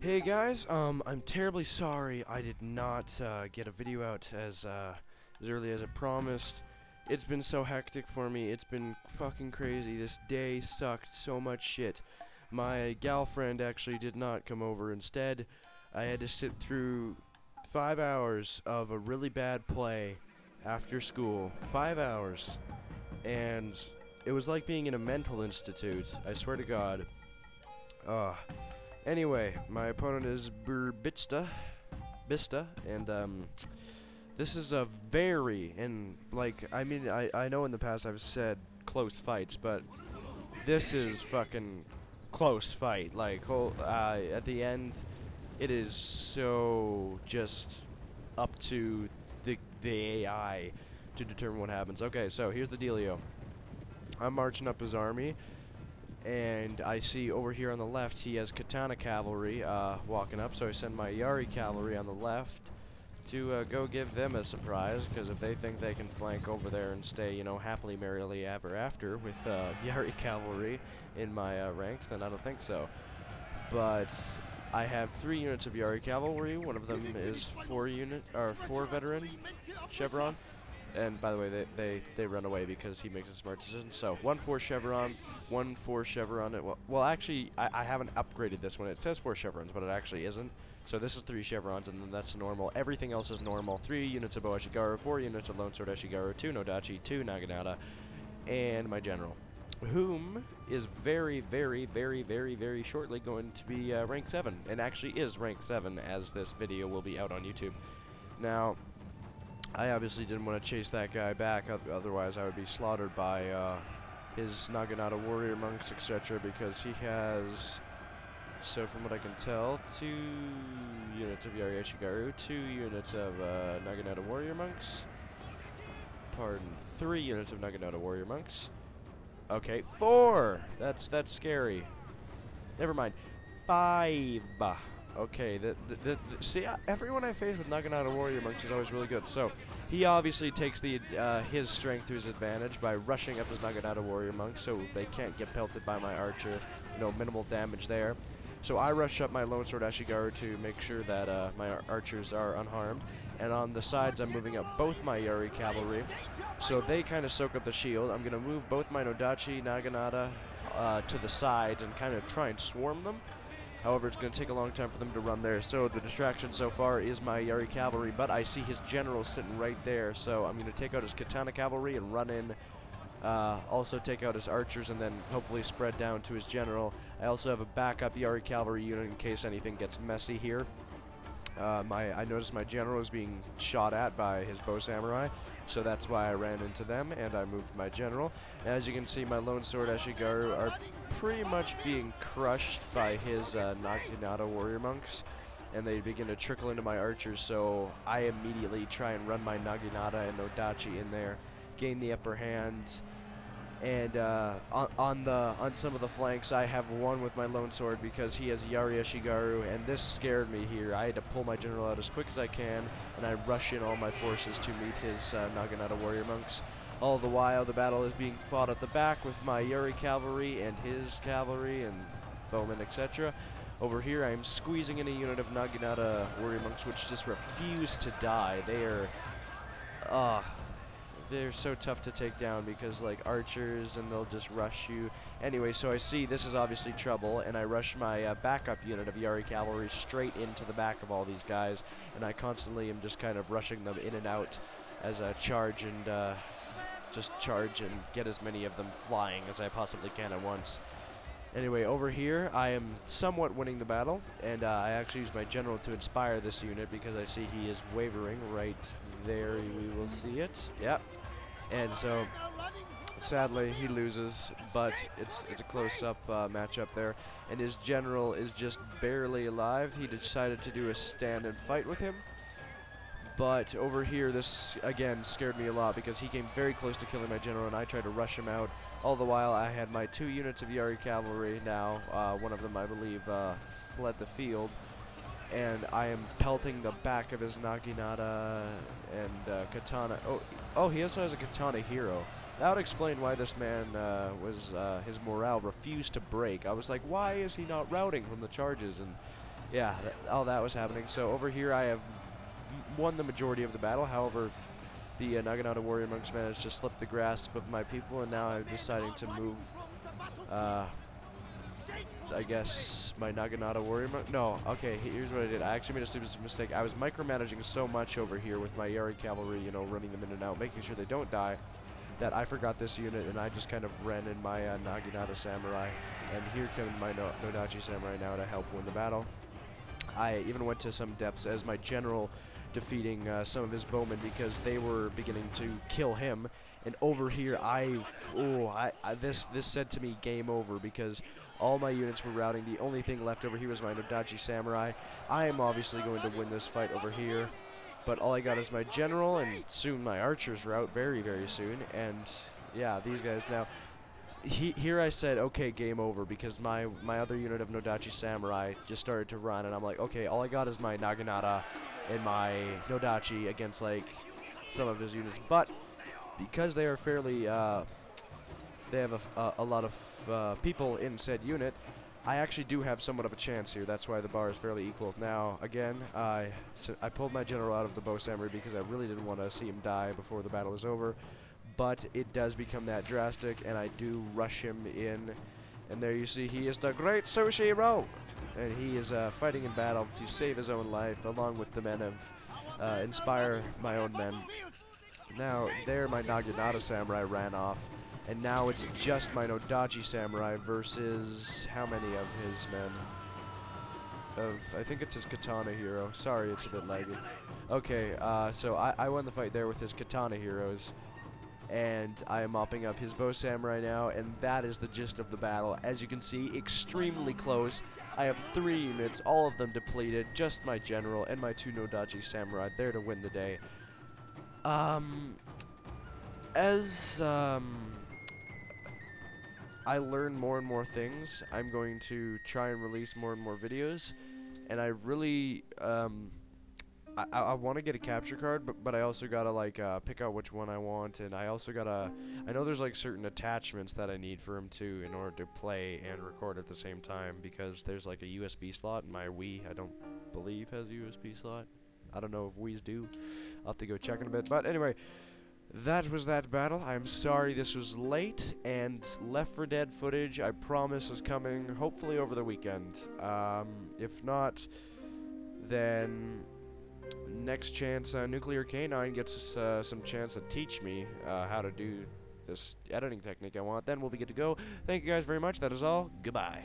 Hey guys, I'm terribly sorry I did not get a video out as early as I promised. It's been so hectic for me. It's been fucking crazy. This day sucked so much shit. My gal friend actually did not come over. Instead, I had to sit through 5 hours of a really bad play after school. 5 hours. And it was like being in a mental institute. I swear to God. Anyway, my opponent is Bista, and this is a very, I know in the past I've said close fights, but this is fucking close fight. At the end, it is so just up to the AI to determine what happens. Okay, so here's the dealio. I'm marching up his army. And I see over here on the left he has katana cavalry walking up, so I send my Yari cavalry on the left to go give them a surprise, because if they think they can flank over there and stay, you know, happily merrily ever after with Yari cavalry in my ranks, then I don't think so. But I have 3 units of Yari cavalry. One of them is 4 veteran chevron. And by the way, they run away because he makes a smart decision. So 1-4 chevron, 1-4 chevron. Well, actually, I haven't upgraded this one. It says 4 chevrons, but it actually isn't. So this is 3 chevrons, and then that's normal. Everything else is normal. 3 units of Bow Ashigaru, 4 units of Lone Sword Ashigaru, 2 Nodachi, 2 Naginata, and my general, whom is very, very, very, very, very shortly going to be rank 7, and actually is rank 7 as this video will be out on YouTube. Now, I obviously didn't want to chase that guy back, otherwise I would be slaughtered by his Naginata warrior monks, etc., because he has, so from what I can tell, 2 units of Yari Ashigaru, 2 units of Naginata warrior monks, 3 units of Naginata warrior monks, okay, 4! That's scary. Never mind. 5! Okay, see, everyone I face with Naginata warrior monks is always really good. So he obviously takes his strength to his advantage by rushing up his Naginata warrior monks, so they can't get pelted by my archer. You know, minimal damage there. So I rush up my Lone Sword Ashigaru to make sure that my archers are unharmed. And on the sides, I'm moving up both my Yari cavalry, so they kind of soak up the shield. I'm gonna move both my Nodachi Naginata to the sides and kind of try and swarm them. However, it's going to take a long time for them to run there, so the distraction so far is my Yari cavalry, but I see his general sitting right there, so I'm going to take out his katana cavalry and run in, also take out his archers, and then hopefully spread down to his general. I also have a backup Yari cavalry unit in case anything gets messy here. I noticed my general is being shot at by his bow samurai, so that's why I ran into them, and I moved my general. As you can see, my Lone Sword Ashigaru are pretty much being crushed by his Naginata warrior monks, and they begin to trickle into my archers, so I immediately try and run my Naginata and Nodachi in there, gain the upper hand. And on some of the flanks, I have one with my Lone Sword because he has Yari Ashigaru, and this scared me here. I had to pull my general out as quick as I can, and I rush in all my forces to meet his Naginata warrior monks. All the while, the battle is being fought at the back with my Yari cavalry and his cavalry and bowmen, etc. Over here, I am squeezing in a unit of Naginata warrior monks, which just refuse to die. They're so tough to take down because, like, archers, and they'll just rush you. Anyway, so I see this is obviously trouble, and I rush my backup unit of Yari cavalry straight into the back of all these guys, and I constantly am just kind of rushing them in and out as a charge, and just charge and get as many of them flying as I possibly can at once. Anyway, over here, I am somewhat winning the battle, and I actually use my general to inspire this unit because I see he is wavering right there. We will see it. Yep. And so, sadly, he loses, but it's a close-up matchup there. And his general is just barely alive. He decided to do a stand and fight with him. But over here, this, again, scared me a lot because he came very close to killing my general, and I tried to rush him out. All the while, I had my 2 units of Yari cavalry now. One of them, I believe, fled the field. And I am pelting the back of his Naginata and katana. Oh, he also has a katana hero. That would explain why this man his morale refused to break. I was like, why is he not routing from the charges? And yeah, all that was happening. So over here I have won the majority of the battle. However, the Naginata warrior monks managed to slip the grasp of my people, and now I'm deciding to move, I guess, my Naginata warrior monk. No, okay, here's what I did. I actually made a stupid mistake. I was micromanaging so much over here with my Yari cavalry, you know, running them in and out, making sure they don't die, that I forgot this unit, and I just kind of ran in my Naginata samurai. And here come my Nodachi samurai now to help win the battle. I even went to some depths as my general, defeating some of his bowmen because they were beginning to kill him. And over here, this said to me game over because all my units were routing. The only thing left over here was my Nodachi samurai. I am obviously going to win this fight over here, but all I got is my general, and soon my archers rout very, very soon. And yeah, these guys now. Here I said, okay, game over, because my other unit of Nodachi samurai just started to run, and I'm like, okay, all I got is my Naginata and my Nodachi against like some of his units, but because they are fairly, they have a lot of people in said unit, I actually do have somewhat of a chance here. That's why the bar is fairly equal. Now, again, I pulled my general out of the bow samurai because I really didn't want to see him die before the battle was over. But it does become that drastic, and I do rush him in. And there you see he is the great Sushiro! And he is fighting in battle to save his own life, along with the men of Inspire my own men. Now, there my Naginata samurai ran off, and now it's just my Nodachi samurai versus how many of his men? I think it's his katana hero. Sorry, it's a bit laggy. Okay, so I won the fight there with his katana heroes. And I am mopping up his bow samurai now, and that is the gist of the battle. As you can see, extremely close. I have 3 units, all of them depleted, just my general and my 2 Nodachi samurai there to win the day. As I learn more and more things, I'm going to try and release more and more videos, and I really, I want to get a capture card, but I also gotta like pick out which one I want, and I also gotta, I know there's like certain attachments that I need for him too in order to play and record at the same time, because there's like a USB slot, and my Wii, I don't believe, has a USB slot. I don't know if Wii's do. I'll have to go check in a bit, but anyway, that was that battle. I'm sorry this was late, and Left 4 Dead footage, I promise, is coming hopefully over the weekend. If not, then next chance, Nuclear K9 gets some chance to teach me how to do this editing technique I want. Then we'll be good to go. Thank you guys very much. That is all. Goodbye.